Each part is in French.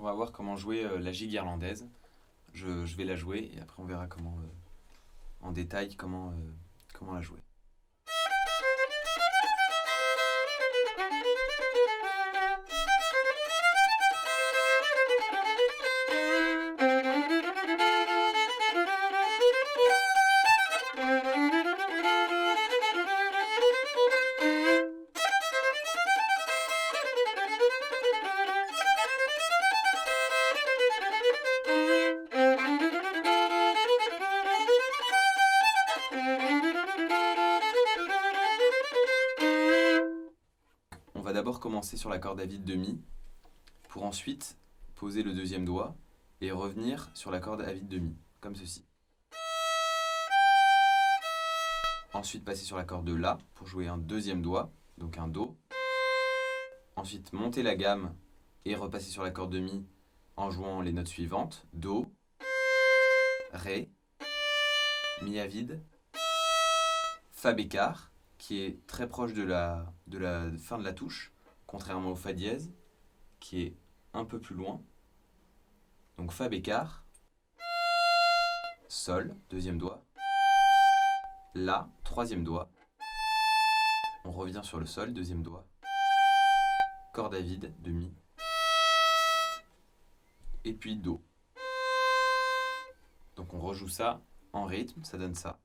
On va voir comment jouer la gigue irlandaise. Je vais la jouer et après on verra comment, en détail comment la jouer. On va d'abord commencer sur la corde à vide de Mi, pour ensuite poser le deuxième doigt et revenir sur la corde à vide de Mi, comme ceci. Ensuite passer sur la corde de La pour jouer un deuxième doigt, donc un Do. Ensuite monter la gamme et repasser sur la corde de Mi en jouant les notes suivantes, Do, Ré, Mi à vide, Fa bécard, qui est très proche de la fin de la touche, contrairement au Fa dièse, qui est un peu plus loin. Donc Fa bécard, Sol, deuxième doigt, La, troisième doigt, on revient sur le Sol, deuxième doigt, corde à vide de Mi, et puis Do. Donc on rejoue ça en rythme, ça donne ça.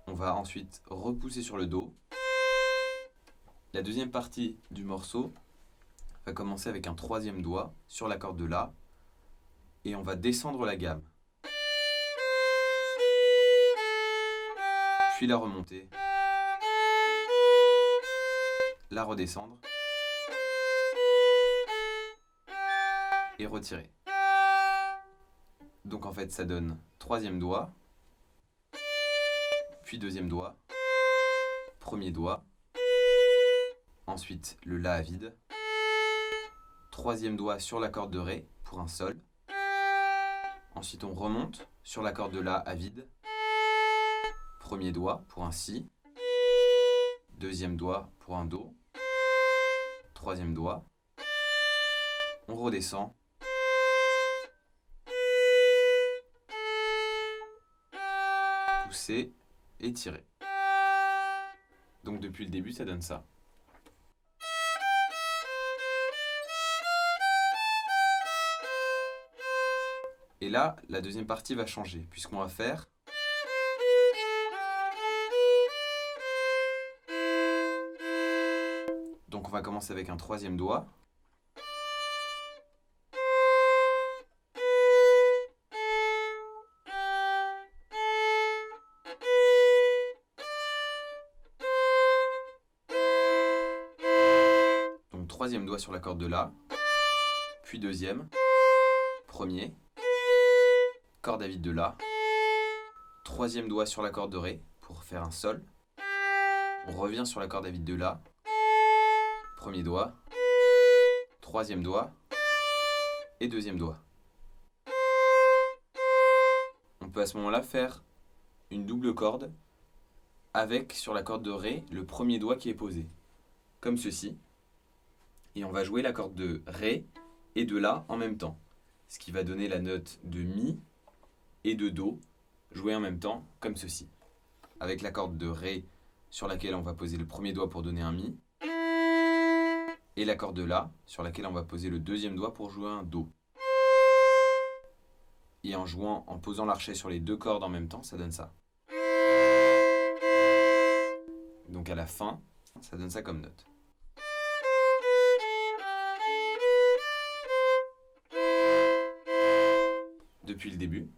On va ensuite repousser sur le Do. La deuxième partie du morceau va commencer avec un troisième doigt sur la corde de La et on va descendre la gamme. Puis la remonter. La redescendre. Et retirer. Donc en fait ça donne troisième doigt, puis deuxième doigt, premier doigt, ensuite le La à vide, troisième doigt sur la corde de Ré pour un Sol, ensuite on remonte sur la corde de La à vide, premier doigt pour un Si, deuxième doigt pour un Do, troisième doigt, on redescend, pousser et tirer. Donc depuis le début ça donne ça. Et là, la deuxième partie va changer, puisqu'on va faire donc on va commencer avec un troisième doigt. Donc troisième doigt sur la corde de La, puis deuxième, premier, corde à vide de La, troisième doigt sur la corde de Ré pour faire un Sol, on revient sur la corde à vide de La, premier doigt, troisième doigt et deuxième doigt. On peut à ce moment-là faire une double corde avec sur la corde de Ré le premier doigt qui est posé, comme ceci. Et on va jouer la corde de Ré et de La en même temps, ce qui va donner la note de Mi et de Do jouée en même temps, comme ceci. Avec la corde de Ré sur laquelle on va poser le premier doigt pour donner un Mi, et la corde de La sur laquelle on va poser le deuxième doigt pour jouer un Do. Et en posant l'archet sur les deux cordes en même temps, ça donne ça. Donc à la fin, ça donne ça comme note. Depuis le début.